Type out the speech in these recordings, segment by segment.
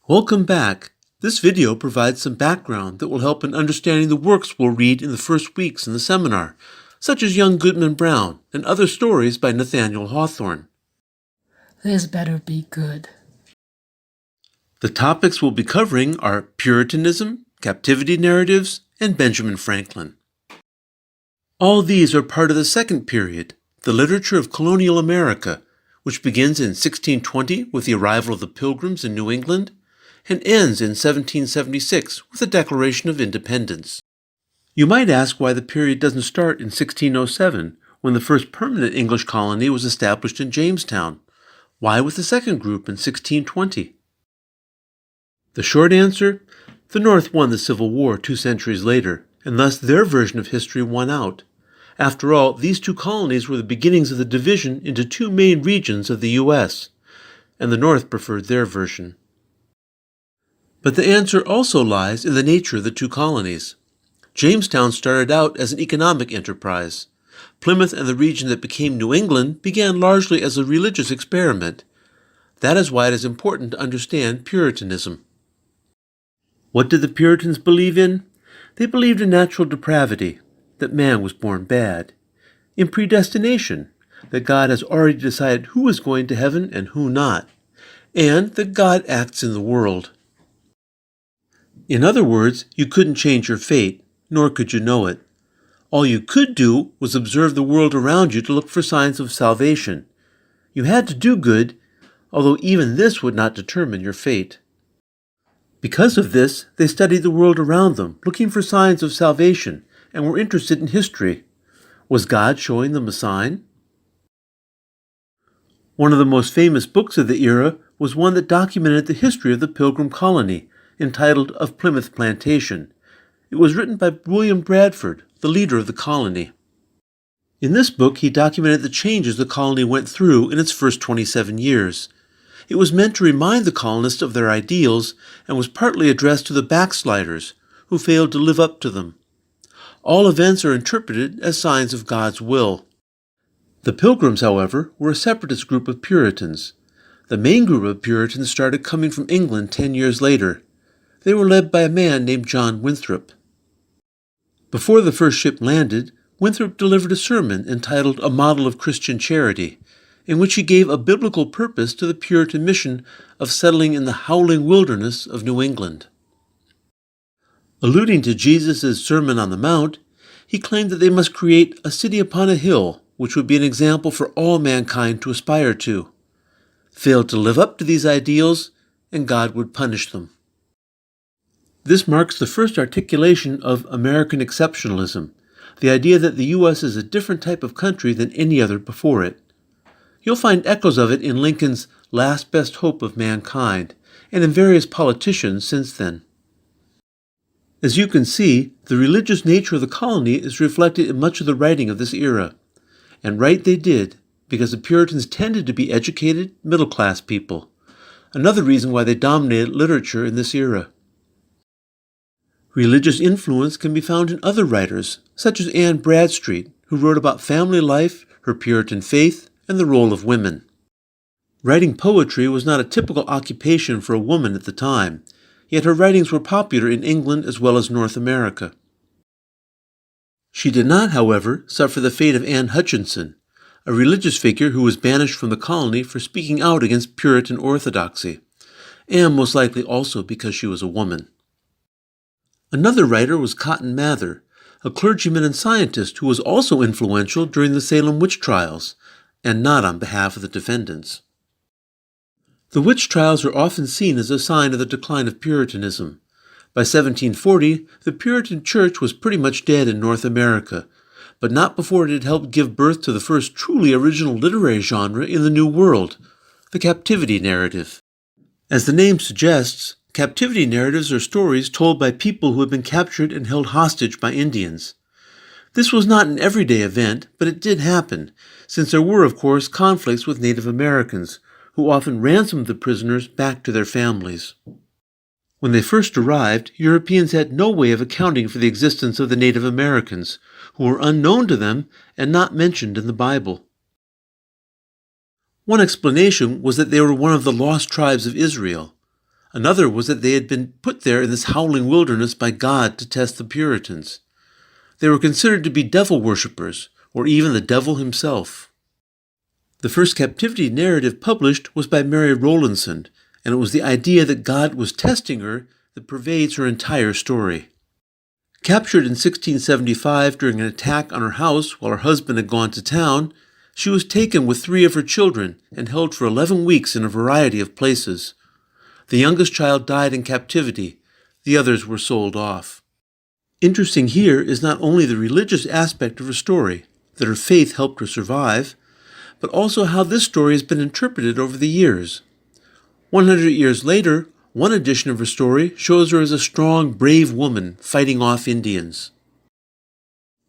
Welcome back. This video provides some background that will help in understanding the works we'll read in the first weeks in the seminar, such as Young Goodman Brown and other stories by Nathaniel Hawthorne. This better be good. The topics we'll be covering are Puritanism, captivity narratives, and Benjamin Franklin. All these are part of the second period, the literature of colonial America, which begins in 1620 with the arrival of the Pilgrims in New England and ends in 1776 with the Declaration of Independence. You might ask why the period doesn't start in 1607, when the first permanent English colony was established in Jamestown. Why with the second group in 1620? The short answer? The North won the Civil War 2 centuries later, and thus their version of history won out. After all, these two colonies were the beginnings of the division into two main regions of the U.S., and the North preferred their version. But the answer also lies in the nature of the two colonies. Jamestown started out as an economic enterprise. Plymouth and the region that became New England began largely as a religious experiment. That is why it is important to understand Puritanism. What did the Puritans believe in? They believed in natural depravity, that man was born bad, in predestination, that God has already decided who is going to heaven and who not, and that God acts in the world. In other words, you couldn't change your fate, nor could you know it. All you could do was observe the world around you to look for signs of salvation. You had to do good, although even this would not determine your fate. Because of this, they studied the world around them, looking for signs of salvation, and were interested in history. Was God showing them a sign? One of the most famous books of the era was one that documented the history of the Pilgrim colony, entitled Of Plymouth Plantation. It was written by William Bradford, the leader of the colony. In this book, he documented the changes the colony went through in its first 27 years. It was meant to remind the colonists of their ideals and was partly addressed to the backsliders who failed to live up to them. All events are interpreted as signs of God's will. The Pilgrims, however, were a separatist group of Puritans. The main group of Puritans started coming from England 10 years later. They were led by a man named John Winthrop. Before the first ship landed, Winthrop delivered a sermon entitled A Model of Christian Charity, in which he gave a biblical purpose to the Puritan mission of settling in the howling wilderness of New England. Alluding to Jesus' Sermon on the Mount, he claimed that they must create a city upon a hill, which would be an example for all mankind to aspire to. Failed to live up to these ideals, and God would punish them. This marks the first articulation of American exceptionalism, the idea that the U.S. is a different type of country than any other before it. You'll find echoes of it in Lincoln's Last Best Hope of Mankind, and in various politicians since then. As you can see, the religious nature of the colony is reflected in much of the writing of this era. And right they did, because the Puritans tended to be educated, middle-class people. Another reason why they dominated literature in this era. Religious influence can be found in other writers, such as Anne Bradstreet, who wrote about family life, her Puritan faith, and the role of women. Writing poetry was not a typical occupation for a woman at the time, yet her writings were popular in England as well as North America. She did not, however, suffer the fate of Anne Hutchinson, a religious figure who was banished from the colony for speaking out against Puritan orthodoxy, and most likely also because she was a woman. Another writer was Cotton Mather, a clergyman and scientist who was also influential during the Salem witch trials, and not on behalf of the defendants. The witch trials are often seen as a sign of the decline of Puritanism. By 1740, the Puritan Church was pretty much dead in North America, but not before it had helped give birth to the first truly original literary genre in the New World, the captivity narrative. As the name suggests, captivity narratives are stories told by people who had been captured and held hostage by Indians. This was not an everyday event, but it did happen, since there were, of course, conflicts with Native Americans, who often ransomed the prisoners back to their families. When they first arrived, Europeans had no way of accounting for the existence of the Native Americans, who were unknown to them and not mentioned in the Bible. One explanation was that they were one of the lost tribes of Israel. Another was that they had been put there in this howling wilderness by God to test the Puritans. They were considered to be devil worshippers, or even the devil himself. The first captivity narrative published was by Mary Rowlandson, and it was the idea that God was testing her that pervades her entire story. Captured in 1675 during an attack on her house while her husband had gone to town, she was taken with 3 of her children and held for 11 weeks in a variety of places. The youngest child died in captivity. The others were sold off. Interesting here is not only the religious aspect of her story, that her faith helped her survive, but also how this story has been interpreted over the years. 100 years later, one edition of her story shows her as a strong, brave woman fighting off Indians.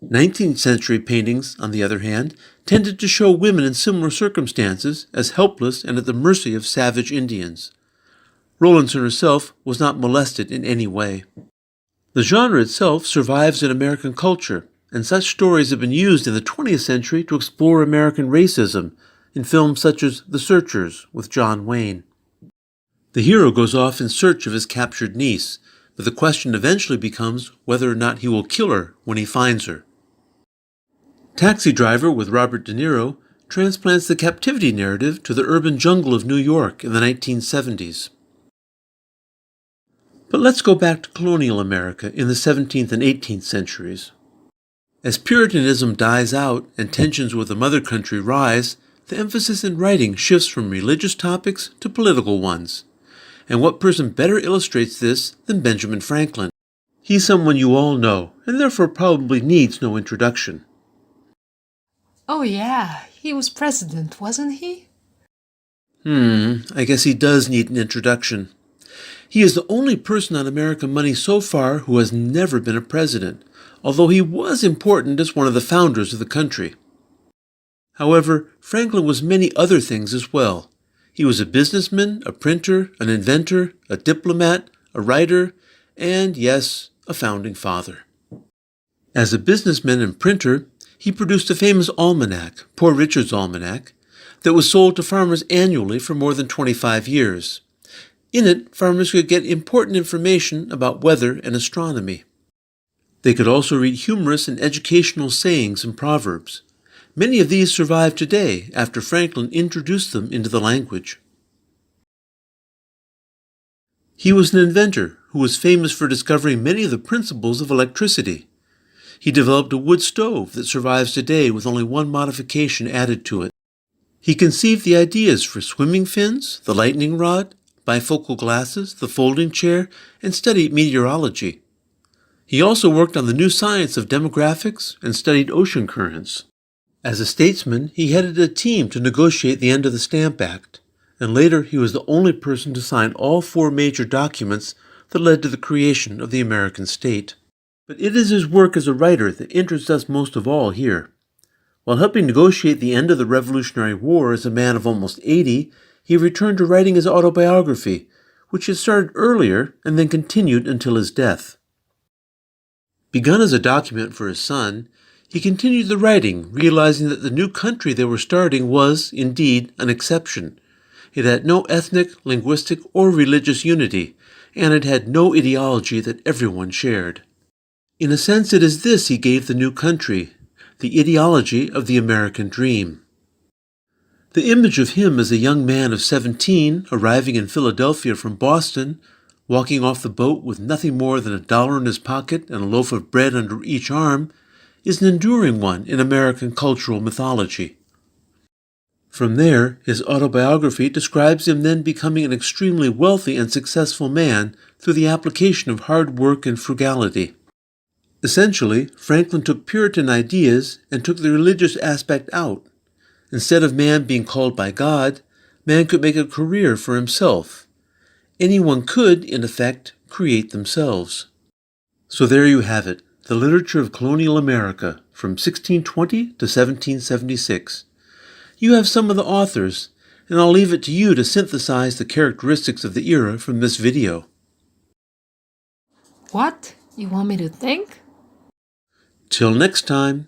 19th century paintings, on the other hand, tended to show women in similar circumstances as helpless and at the mercy of savage Indians. Rowlandson herself was not molested in any way. The genre itself survives in American culture, and such stories have been used in the 20th century to explore American racism in films such as The Searchers with John Wayne. The hero goes off in search of his captured niece, but the question eventually becomes whether or not he will kill her when he finds her. Taxi Driver with Robert De Niro transplants the captivity narrative to the urban jungle of New York in the 1970s. But let's go back to colonial America in the 17th and 18th centuries. As Puritanism dies out and tensions with the mother country rise, the emphasis in writing shifts from religious topics to political ones. And what person better illustrates this than Benjamin Franklin? He's someone you all know, and therefore probably needs no introduction. Oh yeah, he was president, wasn't he? I guess he does need an introduction. He is the only person on American money so far who has never been a president, although he was important as one of the founders of the country. However, Franklin was many other things as well. He was a businessman, a printer, an inventor, a diplomat, a writer, and, yes, a founding father. As a businessman and printer, he produced a famous almanac, Poor Richard's Almanac, that was sold to farmers annually for more than 25 years. In it, farmers could get important information about weather and astronomy. They could also read humorous and educational sayings and proverbs. Many of these survive today after Franklin introduced them into the language. He was an inventor who was famous for discovering many of the principles of electricity. He developed a wood stove that survives today with only one modification added to it. He conceived the ideas for swimming fins, the lightning rod, bifocal glasses, the folding chair, and studied meteorology. He also worked on the new science of demographics and studied ocean currents. As a statesman, he headed a team to negotiate the end of the Stamp Act, and later he was the only person to sign all 4 major documents that led to the creation of the American state. But it is his work as a writer that interests us most of all here. While helping negotiate the end of the Revolutionary War as a man of almost 80, he returned to writing his autobiography, which had started earlier and then continued until his death. Begun as a document for his son, he continued the writing, realizing that the new country they were starting was, indeed, an exception. It had no ethnic, linguistic, or religious unity, and it had no ideology that everyone shared. In a sense, it is this he gave the new country, the ideology of the American dream. The image of him as a young man of 17, arriving in Philadelphia from Boston, walking off the boat with nothing more than $1 in his pocket and a loaf of bread under each arm, is an enduring one in American cultural mythology. From there, his autobiography describes him then becoming an extremely wealthy and successful man through the application of hard work and frugality. Essentially, Franklin took Puritan ideas and took the religious aspect out. Instead of man being called by God, man could make a career for himself. Anyone could, in effect, create themselves. So there you have it, the literature of colonial America from 1620 to 1776. You have some of the authors, and I'll leave it to you to synthesize the characteristics of the era from this video. What? You want me to think? Till next time.